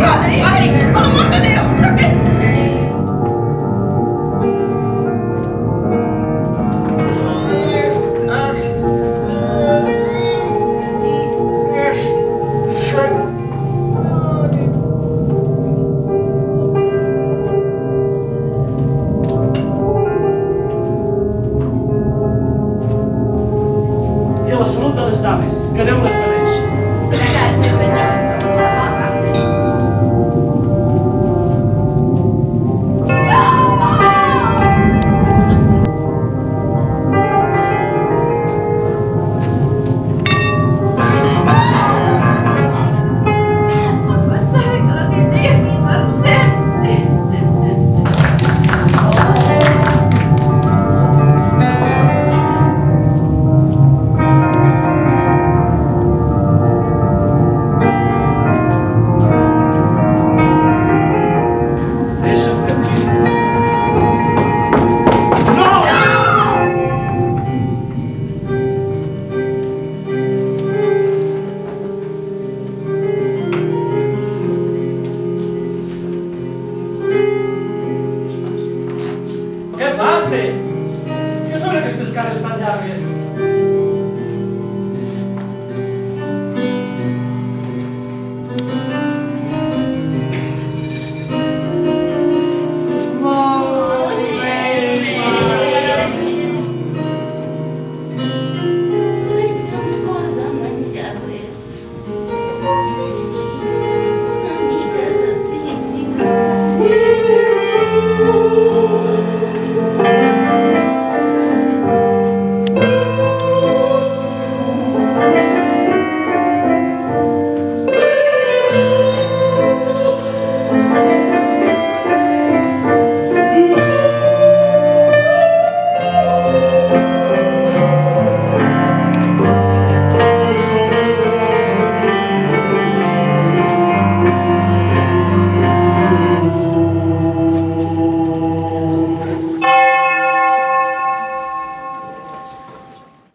Rodri, Alex, per l'amor de Déu, però què? I a la salut de les dames, que Déu les beneix. Gràcies, senyors. Pensava que la tindria aquí per sempre. Deixa'm que et miri. No! Què passa? Què són aquestes cares tan llargues?